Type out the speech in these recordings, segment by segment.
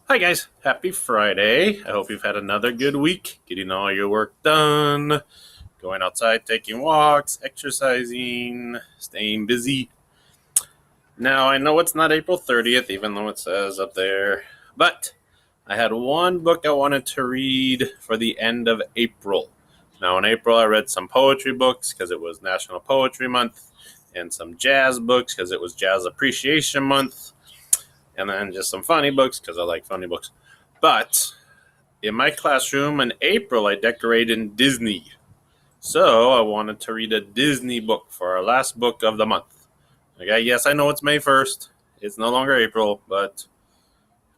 Hi guys, happy Friday. I hope you've had another good week, getting all your work done, going outside, taking walks, exercising, staying busy. Now, I know it's not April 30th, even though it says up there, but I had one book I wanted to read for the end of April. Now, in April, I read some poetry books because it was National Poetry Month, and some jazz books because it was Jazz Appreciation Month, and then just some funny books because I like funny books. But in my classroom in April, I decorated in Disney. So I wanted to read a Disney book for our last book of the month. Okay, yes, I know it's May 1st. It's no longer April, but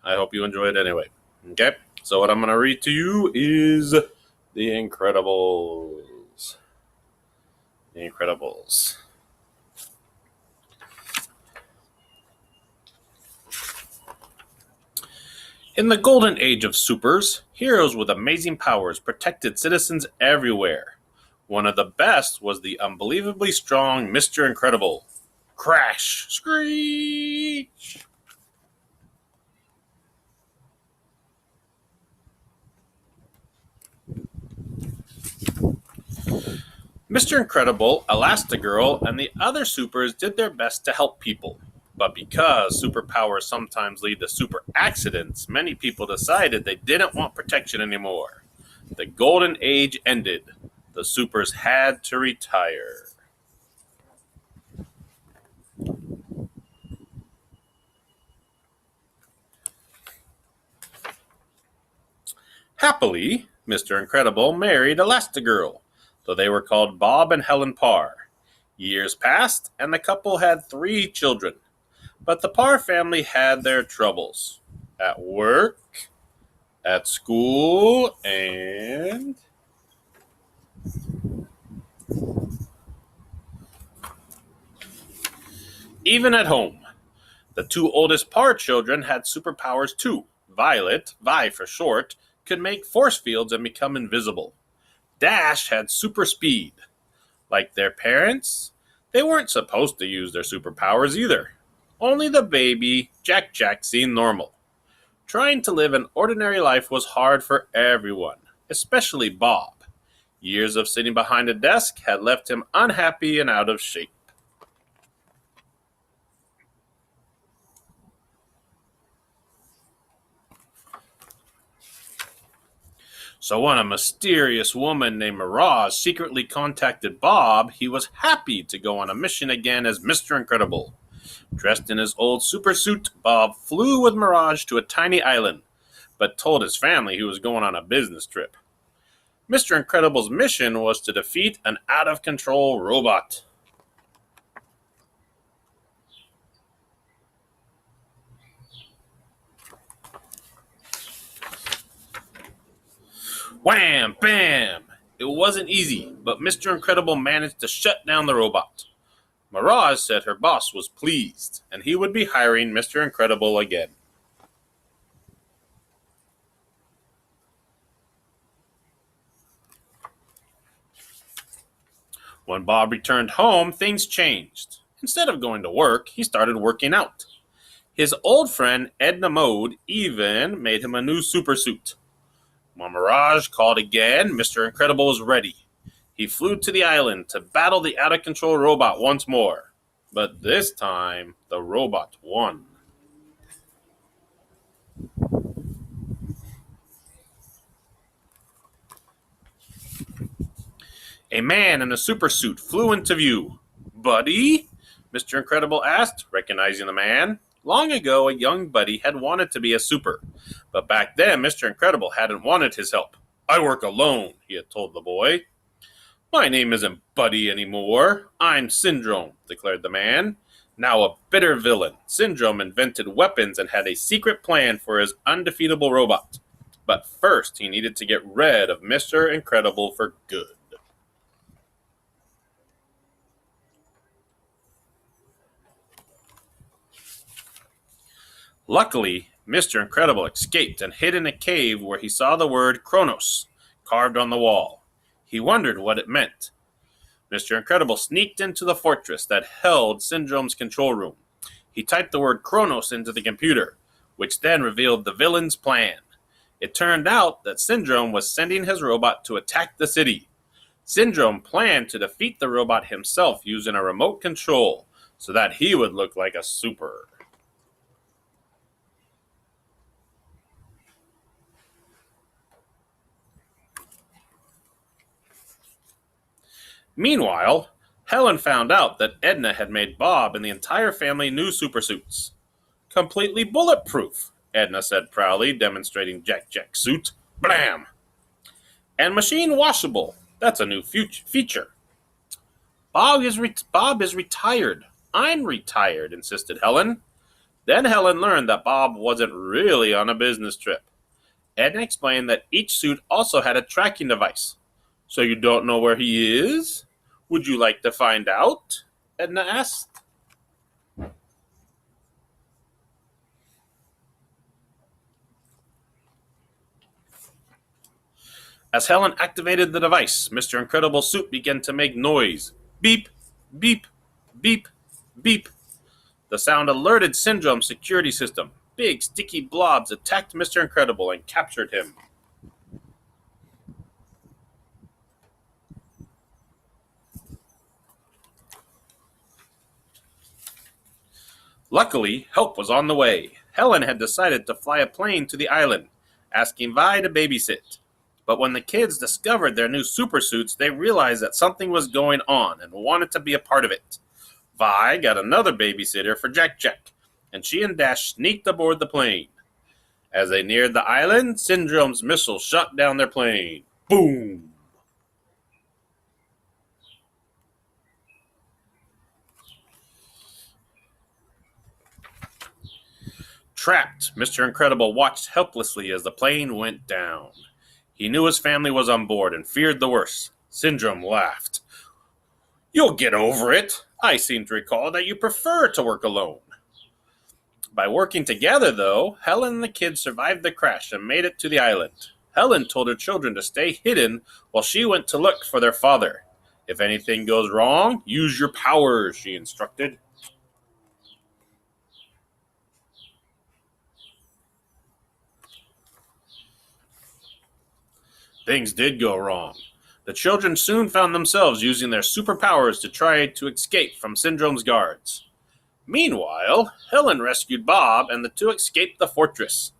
I hope you enjoy it anyway. Okay, so what I'm going to read to you is The Incredibles. The Incredibles. In the golden age of supers, heroes with amazing powers protected citizens everywhere. One of the best was the unbelievably strong Mr. Incredible. Crash! Screech! Mr. Incredible, Elastigirl, and the other supers did their best to help people. But because superpowers sometimes lead to super accidents, many people decided they didn't want protection anymore. The golden age ended. The supers had to retire. Happily, Mr. Incredible married Elastigirl, though they were called Bob and Helen Parr. Years passed, and the couple had 3 children. But the Parr family had their troubles. At work, at school, and even at home. The 2 oldest Parr children had superpowers too. Violet, Vi for short, could make force fields and become invisible. Dash had super speed. Like their parents, they weren't supposed to use their superpowers either. Only the baby, Jack, seemed normal. Trying to live an ordinary life was hard for everyone, especially Bob. Years of sitting behind a desk had left him unhappy and out of shape. So when a mysterious woman named Mirage secretly contacted Bob, he was happy to go on a mission again as Mr. Incredible. Dressed in his old super suit, Bob flew with Mirage to a tiny island, but told his family he was going on a business trip. Mr. Incredible's mission was to defeat an out-of-control robot. Wham! Bam! It wasn't easy, but Mr. Incredible managed to shut down the robot. Mirage said her boss was pleased, and he would be hiring Mr. Incredible again. When Bob returned home, things changed. Instead of going to work, he started working out. His old friend Edna Mode even made him a new supersuit. When Mirage called again, Mr. Incredible was ready. He flew to the island to battle the out of control robot once more. But this time, the robot won. A man in a supersuit flew into view. Buddy? Mr. Incredible asked, recognizing the man. Long ago, a young buddy had wanted to be a super, but back then, Mr. Incredible hadn't wanted his help. I work alone, he had told the boy. My name isn't Buddy anymore. I'm Syndrome, declared the man. Now a bitter villain, Syndrome invented weapons and had a secret plan for his undefeatable robot. But first, he needed to get rid of Mr. Incredible for good. Luckily, Mr. Incredible escaped and hid in a cave where he saw the word Kronos carved on the wall. He wondered what it meant. Mr. Incredible sneaked into the fortress that held Syndrome's control room. He typed the word Kronos into the computer. which then revealed the villain's plan. It turned out that Syndrome was sending his robot to attack the city. Syndrome planned to defeat the robot himself using a remote control so that he would look like a super. Meanwhile, Helen found out that Edna had made Bob and the entire family new supersuits. Completely bulletproof, Edna said proudly, demonstrating Jack Jack's suit. Blam! And machine washable. That's a new feature. Bob is retired. I'm retired, insisted Helen. Then Helen learned that Bob wasn't really on a business trip. Edna explained that each suit also had a tracking device. So you don't know where he is? Would you like to find out? Edna asked. As Helen activated the device, Mr. Incredible's suit began to make noise. Beep, beep, beep, beep. The sound alerted Syndrome's security system. Big, sticky blobs attacked Mr. Incredible and captured him. Luckily, help was on the way. Helen had decided to fly a plane to the island, asking Vi to babysit. But when the kids discovered their new supersuits, they realized that something was going on and wanted to be a part of it. Vi got another babysitter for Jack Jack, and she and Dash sneaked aboard the plane. As they neared the island, Syndrome's missile shot down their plane. Boom! Trapped, Mr. Incredible watched helplessly as the plane went down. He knew his family was on board and feared the worst. Syndrome laughed. You'll get over it. I seem to recall that you prefer to work alone. By working together, though, Helen and the kids survived the crash and made it to the island. Helen told her children to stay hidden while she went to look for their father. If anything goes wrong, use your powers, she instructed. Things did go wrong. The children soon found themselves using their superpowers to try to escape from Syndrome's guards. Meanwhile, Helen rescued Bob and the two escaped the fortress.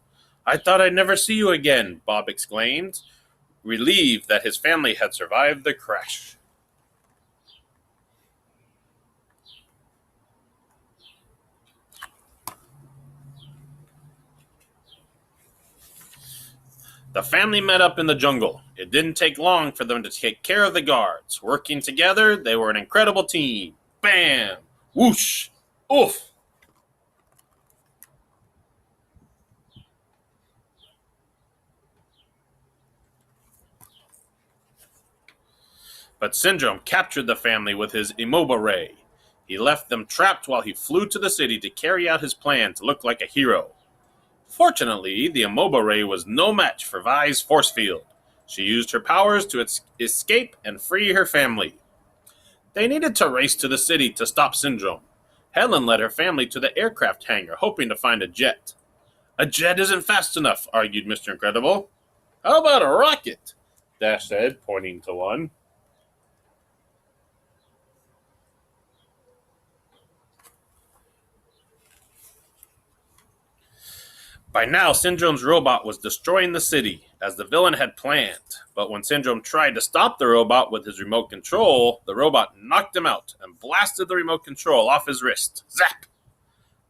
I thought I'd never see you again, Bob exclaimed, relieved that his family had survived the crash. The family met up in the jungle. It didn't take long for them to take care of the guards. Working together, they were an incredible team. Bam! Whoosh! Oof! But Syndrome captured the family with his Immobile Ray. He left them trapped while he flew to the city to carry out his plan to look like a hero. Fortunately, the Immobile Ray was no match for Vi's force field. She used her powers to escape and free her family. They needed to race to the city to stop Syndrome. Helen led her family to the aircraft hangar, hoping to find a jet. A jet isn't fast enough, argued Mr. Incredible. How about a rocket? Dash said, pointing to one. By now, Syndrome's robot was destroying the city, as the villain had planned. But when Syndrome tried to stop the robot with his remote control, the robot knocked him out and blasted the remote control off his wrist. Zap!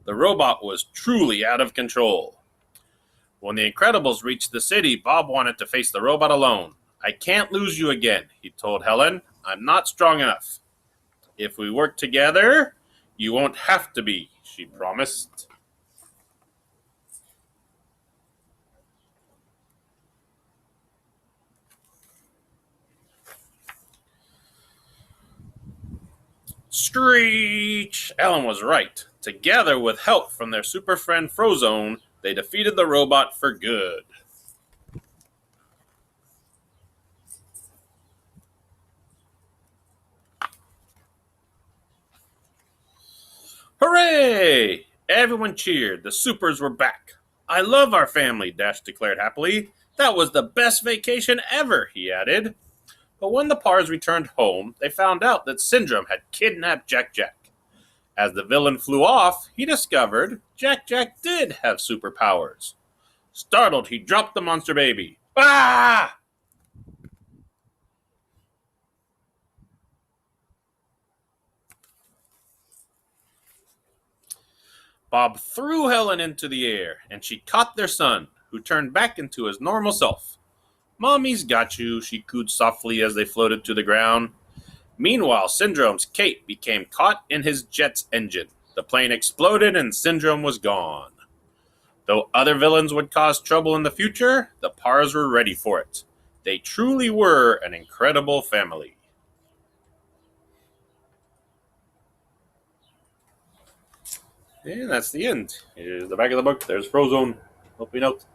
The robot was truly out of control. When the Incredibles reached the city, Bob wanted to face the robot alone. I can't lose you again, he told Helen. I'm not strong enough. If we work together, you won't have to be, she promised. Screech! Ellen was right. Together, with help from their super friend Frozone, they defeated the robot for good. Hooray! Everyone cheered. The supers were back. I love our family, Dash declared happily. That was the best vacation ever, he added. But when the Pars returned home, they found out that Syndrome had kidnapped Jack Jack. As the villain flew off, he discovered Jack Jack did have superpowers. Startled, he dropped the monster baby. Ah! Bob threw Helen into the air, and she caught their son, who turned back into his normal self. Mommy's got you, she cooed softly as they floated to the ground. Meanwhile, Syndrome's cape became caught in his jet's engine. The plane exploded and Syndrome was gone. Though other villains would cause trouble in the future, the Pars were ready for it. They truly were an incredible family. And that's the end. Here's the back of the book. There's Frozone. Helping out.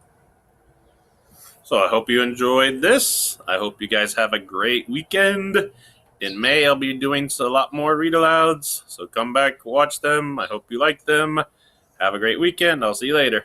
So I hope you enjoyed this. I hope you guys have a great weekend. In May, I'll be doing a lot more read-alouds. So come back, watch them. I hope you like them. Have a great weekend. I'll see you later.